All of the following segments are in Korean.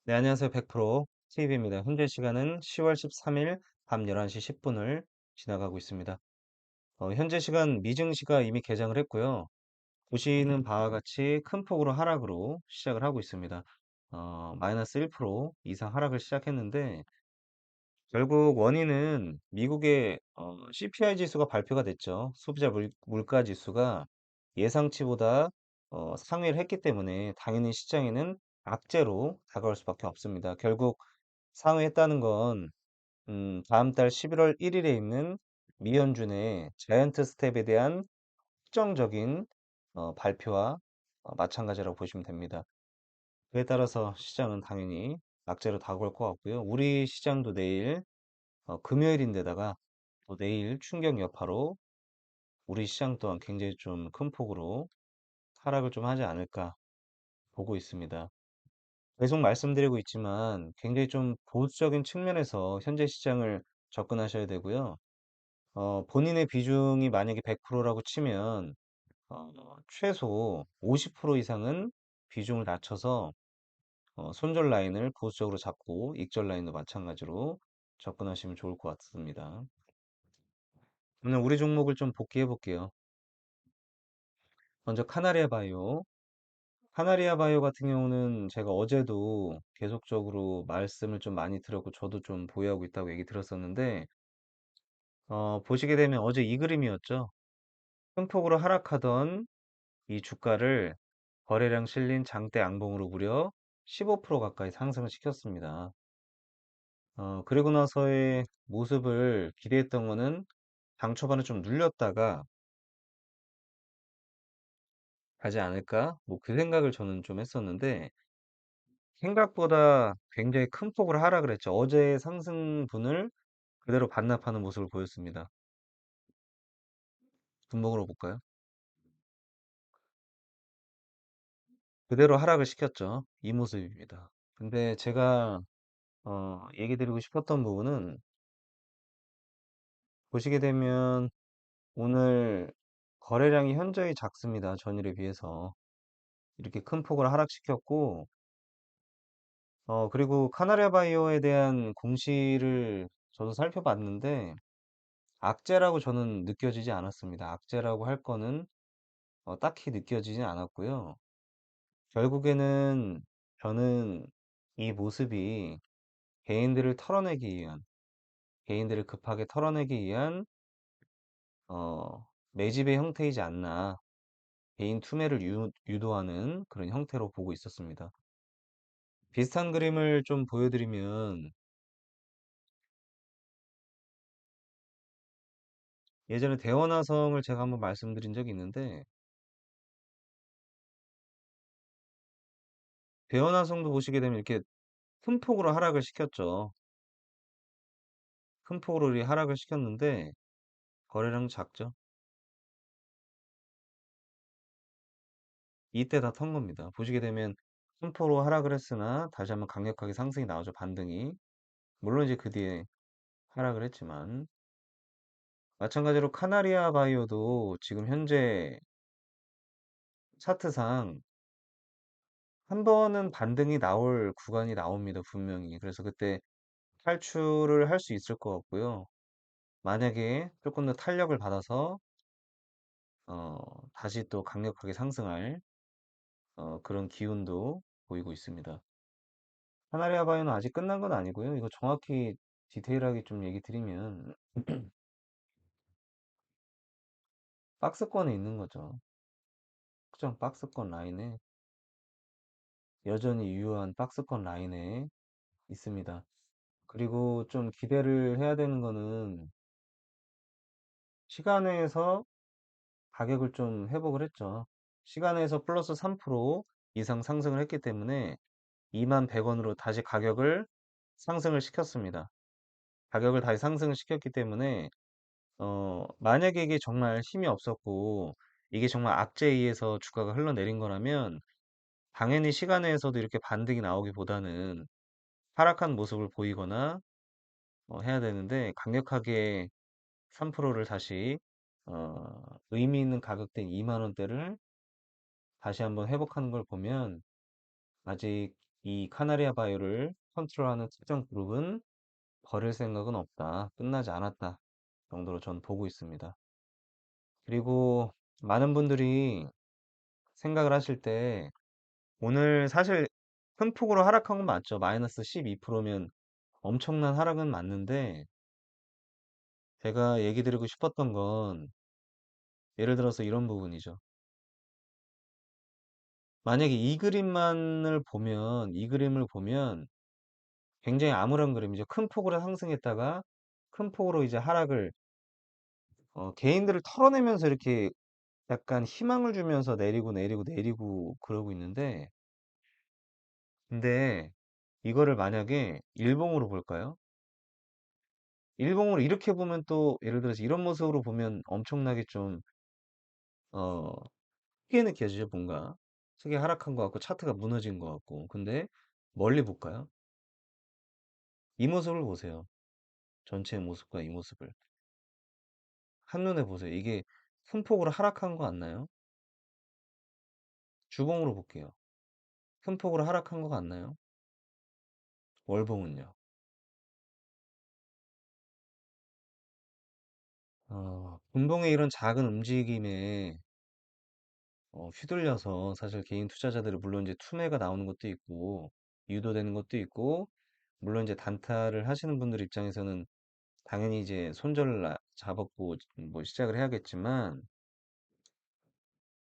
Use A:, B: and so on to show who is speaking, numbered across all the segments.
A: 네, 안녕하세요. 100% TV입니다. 현재 시간은 10월 13일 밤 11시 10분을 지나가고 있습니다. 현재 시간 미증시가 이미 개장을 했고요. 보시는 바와 같이 큰 폭으로 하락으로 시작을 하고 있습니다. 마이너스 1% 이상 하락을 시작했는데, 결국 원인은 미국의 CPI 지수가 발표가 됐죠. 소비자 물가 지수가 예상치보다 상회를 했기 때문에 당연히 시장에는 악재로 다가올 수밖에 없습니다. 결국 상회했다는 건 다음 달 11월 1일에 있는 미연준의 자이언트 스텝에 대한 특정적인 발표와 마찬가지라고 보시면 됩니다. 그에 따라서 시장은 당연히 악재로 다가올 것 같고요. 우리 시장도 내일 금요일인데다가 또 내일 충격 여파로 우리 시장 또한 굉장히 좀 큰 폭으로 하락을 좀 하지 않을까 보고 있습니다. 계속 말씀드리고 있지만 굉장히 좀 보수적인 측면에서 현재 시장을 접근하셔야 되고요. 본인의 비중이 만약에 100%라고 치면 최소 50% 이상은 비중을 낮춰서 손절 라인을 보수적으로 잡고 익절 라인도 마찬가지로 접근하시면 좋을 것 같습니다. 오늘 우리 종목을 좀 복귀해 볼게요. 먼저 카나리아 바이오. 카나리아 바이오 같은 경우는 제가 어제도 계속적으로 말씀을 좀 많이 드렸고 저도 좀 보유하고 있다고 얘기 들었었는데 보시게 되면 어제 이 그림이었죠. 큰 폭으로 하락하던 이 주가를 거래량 실린 장대 양봉으로 무려 15% 가까이 상승을 시켰습니다. 그리고 나서의 모습을 기대했던 거는 장 초반에 좀 눌렸다가 가지 않을까? 뭐 그 생각을 저는 좀 했었는데 생각보다 굉장히 큰 폭으로 하락을 했죠. 어제의 상승분을 그대로 반납하는 모습을 보였습니다. 분목으로 볼까요? 그대로 하락을 시켰죠. 이 모습입니다. 근데 제가 얘기 드리고 싶었던 부분은 보시게 되면 오늘 거래량이 현저히 작습니다. 전일에 비해서. 이렇게 큰 폭을 하락시켰고, 그리고 카나리아 바이오에 대한 공시를 저도 살펴봤는데, 악재라고 저는 느껴지지 않았습니다. 악재라고 할 거는 딱히 느껴지진 않았고요. 결국에는 저는 이 모습이 개인들을 털어내기 위한, 개인들을 급하게 털어내기 위한, 매집의 형태이지 않나. 개인 투매를 유도하는 그런 형태로 보고 있었습니다. 비슷한 그림을 좀 보여드리면 예전에 대원화성을 제가 한번 말씀드린 적이 있는데 대원화성도 보시게 되면 이렇게 큰 폭으로 하락을 시켰죠. 큰 폭으로 이 하락을 시켰는데 거래량 작죠. 이때 다 턴 겁니다. 보시게 되면 큰 폭으로 하락을 했으나 다시 한번 강력하게 상승이 나오죠. 반등이. 물론 이제 그 뒤에 하락을 했지만 마찬가지로 카나리아 바이오도 지금 현재 차트상 한 번은 반등이 나올 구간이 나옵니다. 분명히. 그래서 그때 탈출을 할 수 있을 것 같고요. 만약에 조금 더 탄력을 받아서 어, 다시 또 강력하게 상승할 그런 기운도 보이고 있습니다. 하나리아 바이오는 아직 끝난 건 아니고요. 이거 정확히 디테일하게 좀 얘기 드리면 박스권에 있는 거죠. 특정 박스권 라인에 여전히 유효한 박스권 라인에 있습니다. 그리고 좀 기대를 해야 되는 거는 시간에서 가격을 좀 회복을 했죠. 시간에서 플러스 3% 이상 상승을 했기 때문에 21,100원으로 다시 가격을 상승을 시켰습니다. 가격을 다시 상승을 시켰기 때문에 만약에 이게 정말 힘이 없었고 이게 정말 악재에 의해서 주가가 흘러내린 거라면 당연히 시간에서도 이렇게 반등이 나오기보다는 하락한 모습을 보이거나 해야 되는데 강력하게 3%를 다시 의미 있는 가격대인 2만 원대를 다시 한번 회복하는 걸 보면 아직 이 카나리아 바이오를 컨트롤하는 특정 그룹은 버릴 생각은 없다. 끝나지 않았다. 정도로 전 보고 있습니다. 그리고 많은 분들이 생각을 하실 때 오늘 사실 큰 폭으로 하락한 건 맞죠. 마이너스 12%면 엄청난 하락은 맞는데 제가 얘기 드리고 싶었던 건 예를 들어서 이런 부분이죠. 만약에 이 그림을 보면 굉장히 암울한 그림이죠. 큰 폭으로 상승했다가 큰 폭으로 이제 하락을 개인들을 털어내면서 이렇게 약간 희망을 주면서 내리고 내리고 내리고 그러고 있는데 근데 이거를 만약에 일봉으로 볼까요? 일봉으로 이렇게 보면 또 예를 들어서 이런 모습으로 보면 엄청나게 좀 어, 크게 느껴지죠, 뭔가. 크게 하락한 것 같고 차트가 무너진 것 같고. 근데 멀리 볼까요? 이 모습을 보세요. 전체의 모습과 이 모습을. 한눈에 보세요. 이게 큰 폭으로 하락한 거 같나요? 주봉으로 볼게요. 큰 폭으로 하락한 거 같나요? 월봉은요. 분봉의 이런 작은 움직임에 휘둘려서 사실 개인 투자자들이 물론 이제 투매가 나오는 것도 있고 유도되는 것도 있고 물론 이제 단타를 하시는 분들 입장에서는 당연히 이제 손절을 잡았고 뭐 시작을 해야겠지만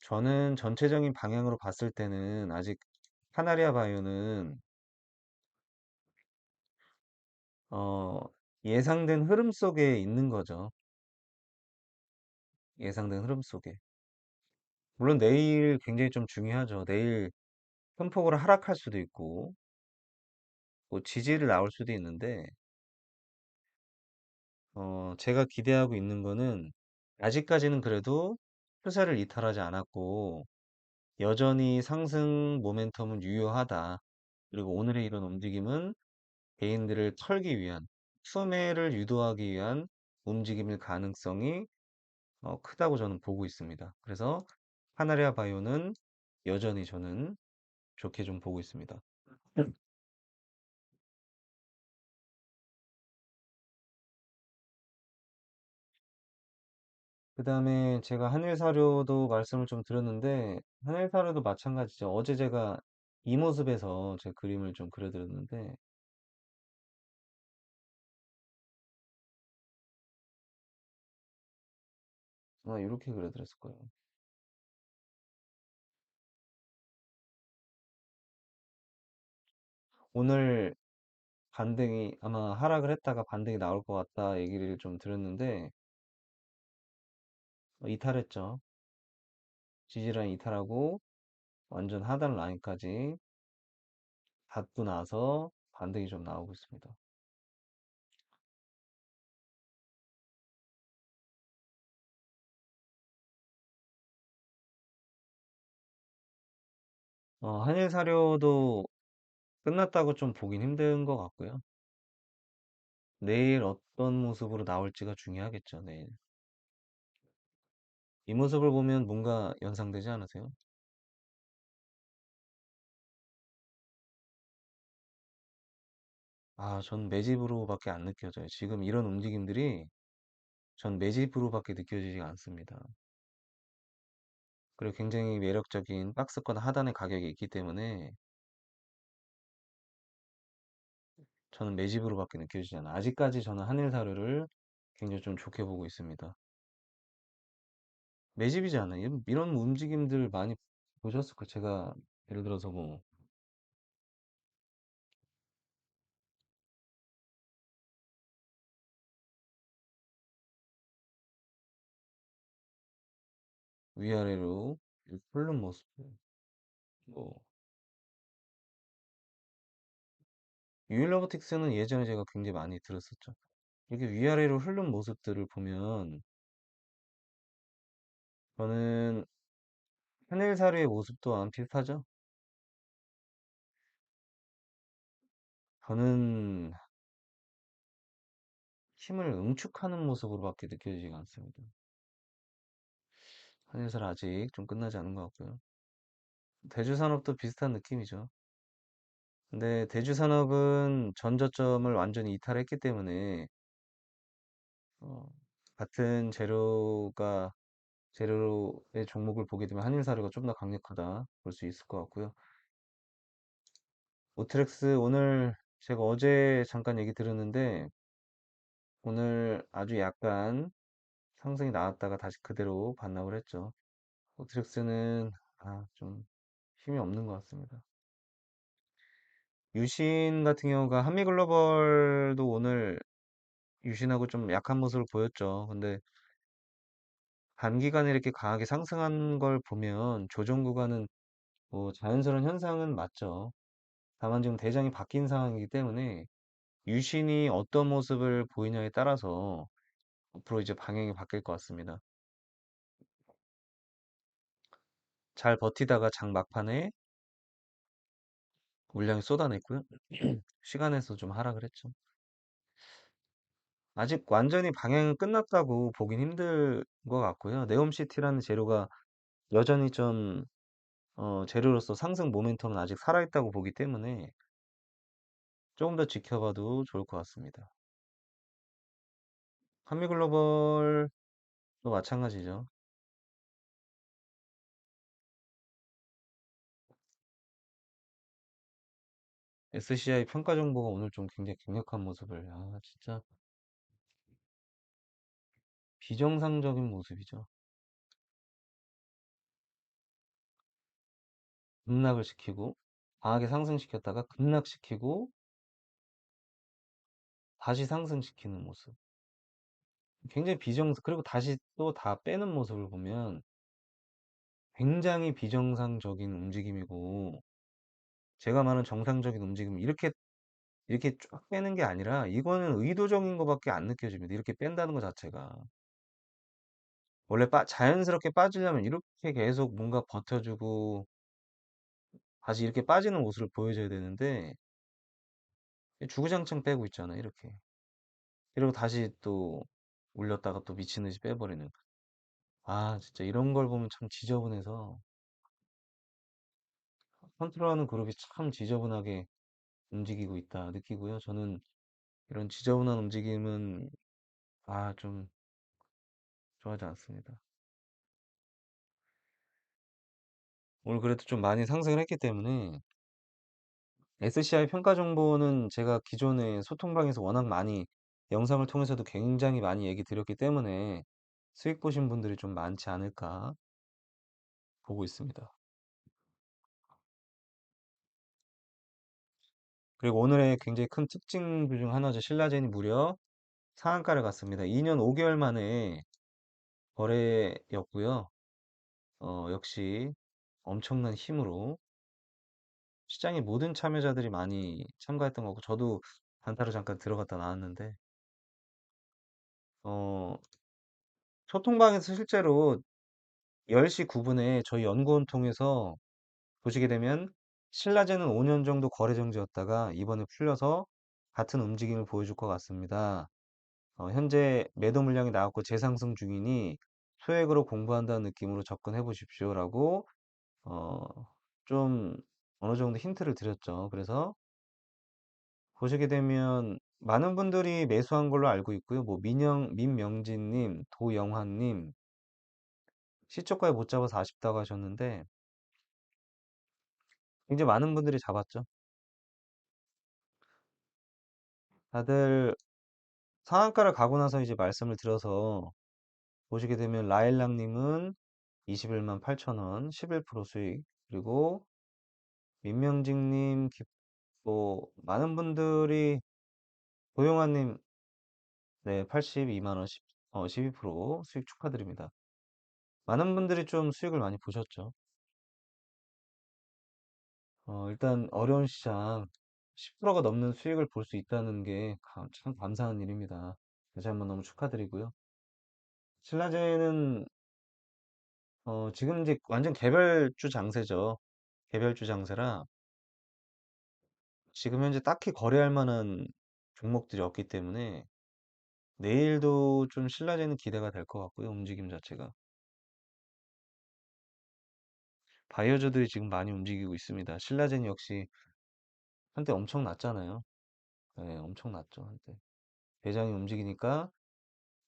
A: 저는 전체적인 방향으로 봤을 때는 아직 카나리아 바이오는 어, 예상된 흐름 속에 있는 거죠. 예상된 흐름 속에. 물론 내일 굉장히 좀 중요하죠. 내일 큰 폭으로 하락할 수도 있고 뭐 지지를 나올 수도 있는데 제가 기대하고 있는 거는 아직까지는 그래도 추세를 이탈하지 않았고 여전히 상승 모멘텀은 유효하다. 그리고 오늘의 이런 움직임은 개인들을 털기 위한 수매를 유도하기 위한 움직임일 가능성이 크다고 저는 보고 있습니다. 그래서 하나리아 바이오는 여전히 저는 좋게 좀 보고 있습니다. 그 다음에 제가 한일사료도 말씀을 좀 드렸는데 한일사료도 마찬가지죠. 어제 제가 이 모습에서 제 그림을 좀 그려드렸는데 이렇게 그려드렸을 거예요. 오늘 반등이 아마 하락을 했다가 반등이 나올 것 같다 얘기를 좀 드렸는데 이탈했죠. 지지라인 이탈하고 완전 하단 라인까지 닫고 나서 반등이 좀 나오고 있습니다. 한일 사료도 끝났다고 좀 보긴 힘든 것 같고요. 내일 어떤 모습으로 나올지가 중요하겠죠, 내일. 이 모습을 보면 뭔가 연상되지 않으세요? 전 매집으로밖에 안 느껴져요. 지금 이런 움직임들이 전 매집으로밖에 느껴지지 않습니다. 그리고 굉장히 매력적인 박스권 하단의 가격이 있기 때문에 저는 매집으로밖에 느껴지지 않아요. 아직까지 저는 한일사료를 굉장히 좀 좋게 보고 있습니다. 매집이지 않아요. 이런 움직임들 많이 보셨을 거예요. 제가 예를 들어서 뭐 위아래로 흐르는 모습, 뭐 유일로보틱스는 예전에 제가 굉장히 많이 들었었죠. 이렇게 위아래로 흐르는 모습들을 보면 저는 하늘사료의 모습 또한 비슷하죠. 저는 힘을 응축하는 모습으로밖에 느껴지지가 않습니다. 한일사료 아직 좀 끝나지 않은 것 같고요. 대주산업도 비슷한 느낌이죠. 근데 대주산업은 전저점을 완전히 이탈했기 때문에 어, 같은 재료의 종목을 보게 되면 한일사료가 좀 더 강력하다 볼 수 있을 것 같고요. 오트렉스 오늘 제가 어제 잠깐 얘기 들었는데 오늘 아주 약간 상승이 나왔다가 다시 그대로 반납을 했죠. 오트렉스는 좀 힘이 없는 것 같습니다. 유신 같은 경우가 한미글로벌도 오늘 유신하고 좀 약한 모습을 보였죠. 근데 단기간에 이렇게 강하게 상승한 걸 보면 조정 구간은 뭐 자연스러운 현상은 맞죠. 다만 지금 대장이 바뀐 상황이기 때문에 유신이 어떤 모습을 보이냐에 따라서 앞으로 이제 방향이 바뀔 것 같습니다. 잘 버티다가 장 막판에 물량이 쏟아냈고요. 시간에서 좀 하락을 했죠. 아직 완전히 방향은 끝났다고 보긴 힘들 것 같고요. 네옴시티라는 재료가 여전히 좀 재료로서 상승 모멘텀은 아직 살아있다고 보기 때문에 조금 더 지켜봐도 좋을 것 같습니다. 한미글로벌도 마찬가지죠. SCI 평가 정보가 오늘 좀 굉장히 강력한 모습을, 진짜 비정상적인 모습이죠. 급락을 시키고, 강하게 상승시켰다가 급락시키고, 다시 상승시키는 모습. 굉장히 그리고 다시 또 다 빼는 모습을 보면 굉장히 비정상적인 움직임이고, 제가 말하는 정상적인 움직임, 이렇게 쫙 빼는 게 아니라, 이거는 의도적인 것밖에 안 느껴집니다. 이렇게 뺀다는 것 자체가. 원래 자연스럽게 빠지려면 이렇게 계속 뭔가 버텨주고, 다시 이렇게 빠지는 모습을 보여줘야 되는데, 주구장창 빼고 있잖아요, 이렇게. 그리고 다시 또 올렸다가 또 미친 듯이 빼버리는. 진짜 이런 걸 보면 참 지저분해서, 컨트롤하는 그룹이 참 지저분하게 움직이고 있다 느끼고요. 저는 이런 지저분한 움직임은, 좀 좋아하지 않습니다. 오늘 그래도 좀 많이 상승을 했기 때문에, SCI 평가 정보는 제가 기존에 소통방에서 워낙 많이, 영상을 통해서도 굉장히 많이 얘기 드렸기 때문에, 수익 보신 분들이 좀 많지 않을까 보고 있습니다. 그리고 오늘의 굉장히 큰 특징 중 하나죠. 신라젠이 무려 상한가를 갔습니다. 2년 5개월 만에 거래였고요. 역시 엄청난 힘으로 시장의 모든 참여자들이 많이 참가했던 거고, 저도 단타로 잠깐 들어갔다 나왔는데, 어, 소통방에서 실제로 10시 9분에 저희 연구원 통해서 보시게 되면 신라젠은 5년 정도 거래 정지였다가 이번에 풀려서 같은 움직임을 보여줄 것 같습니다. 현재 매도 물량이 나왔고 재상승 중이니 소액으로 공부한다는 느낌으로 접근해 보십시오라고 어, 좀 어느 정도 힌트를 드렸죠. 그래서 보시게 되면 많은 분들이 매수한 걸로 알고 있고요. 뭐 민명진님, 도영환님 시초가에 못 잡아서 아쉽다고 하셨는데 굉장히 많은 분들이 잡았죠. 다들 상한가를 가고 나서 이제 말씀을 드려서 보시게 되면 라일락님은 21만 8천 원, 11% 수익. 그리고 민명직님, 뭐 많은 분들이 고용환님, 네, 82만 원, 12% 수익 축하드립니다. 많은 분들이 좀 수익을 많이 보셨죠. 일단 어려운 시장 10%가 넘는 수익을 볼 수 있다는 게 참 감사한 일입니다. 다시 한번 너무 축하드리고요. 신라제는 지금 이제 완전 개별주 장세죠. 개별주 장세라 지금 현재 딱히 거래할 만한 종목들이 없기 때문에 내일도 좀 신라제는 기대가 될 것 같고요. 움직임 자체가. 바이오주들이 지금 많이 움직이고 있습니다. 신라젠 역시 한때 엄청 났잖아요. 네, 엄청 났죠, 한때. 대장이 움직이니까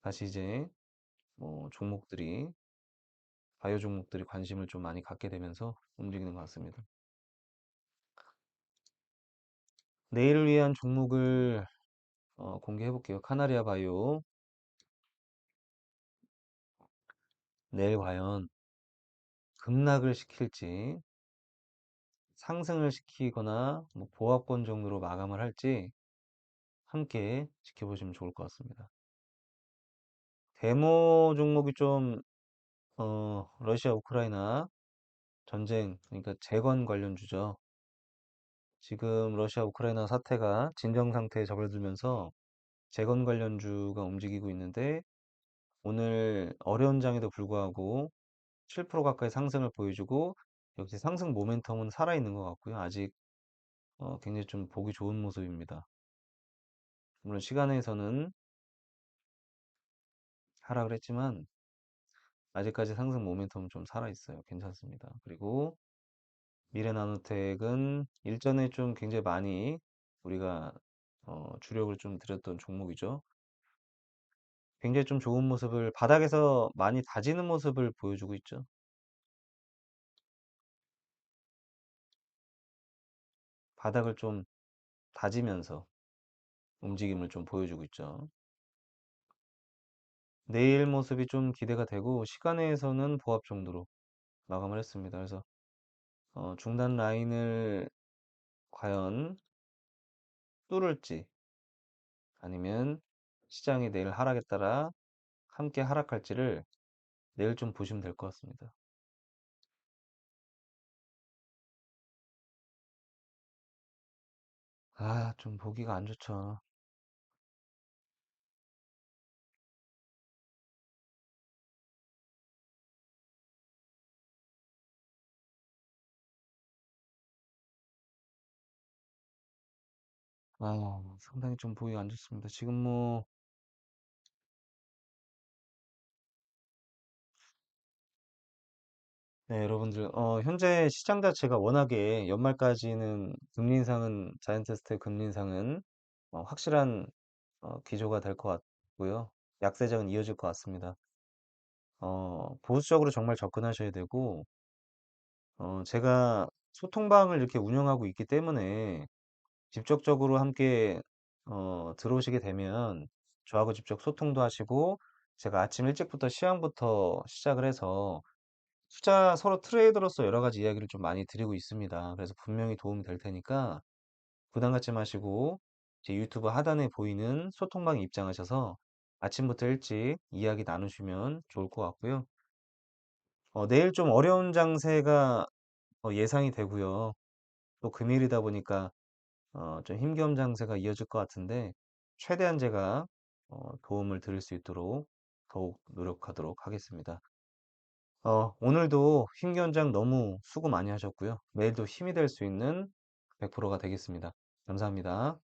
A: 다시 이제 뭐 종목들이, 바이오 종목들이 관심을 좀 많이 갖게 되면서 움직이는 것 같습니다. 내일을 위한 종목을 공개해 볼게요. 카나리아 바이오. 내일 과연 급락을 시킬지, 상승을 시키거나 뭐 보합권 정도로 마감을 할지 함께 지켜보시면 좋을 것 같습니다. 데모 종목이 좀, 러시아 우크라이나 전쟁, 그러니까 재건 관련주죠. 지금 러시아 우크라이나 사태가 진정 상태에 접어들면서 재건 관련주가 움직이고 있는데, 오늘 어려운 장에도 불구하고 7% 가까이 상승을 보여주고, 역시 상승 모멘텀은 살아있는 것 같고요. 아직 굉장히 좀 보기 좋은 모습입니다. 물론 시간에서는 하락을 했지만 아직까지 상승 모멘텀은 좀 살아있어요. 괜찮습니다. 그리고 미래나노텍은 일전에 좀 굉장히 많이 우리가 주력을 좀 들였던 종목이죠. 굉장히 좀 좋은 모습을 바닥에서 많이 다지는 모습을 보여주고 있죠. 바닥을 좀 다지면서 움직임을 좀 보여주고 있죠. 내일 모습이 좀 기대가 되고 시간에서는 보합 정도로 마감을 했습니다. 그래서 중단 라인을 과연 뚫을지 아니면 시장이 내일 하락에 따라 함께 하락할지를 내일 좀 보시면 될 것 같습니다. 아, 좀 보기가 안 좋죠. 아, 상당히 좀 보기가 안 좋습니다. 지금 뭐, 네, 여러분들, 현재 시장 자체가 워낙에 연말까지는 금리 인상은, 자이언트스테 금리 인상은 확실한 기조가 될 것 같고요. 약세장은 이어질 것 같습니다. 보수적으로 정말 접근하셔야 되고, 제가 소통방을 이렇게 운영하고 있기 때문에 직접적으로 함께 들어오시게 되면 저하고 직접 소통도 하시고, 제가 아침 일찍부터 시황부터 시작을 해서 투자 서로 트레이더로서 여러 가지 이야기를 좀 많이 드리고 있습니다. 그래서 분명히 도움이 될 테니까 부담 갖지 마시고 제 유튜브 하단에 보이는 소통방에 입장하셔서 아침부터 일찍 이야기 나누시면 좋을 것 같고요. 내일 좀 어려운 장세가 예상이 되고요. 또 금요일이다 보니까 좀 힘겨운 장세가 이어질 것 같은데 최대한 제가 도움을 드릴 수 있도록 더욱 노력하도록 하겠습니다. 오늘도 힘겨운 장 너무 수고 많이 하셨고요. 내일도 힘이 될 수 있는 100%가 되겠습니다. 감사합니다.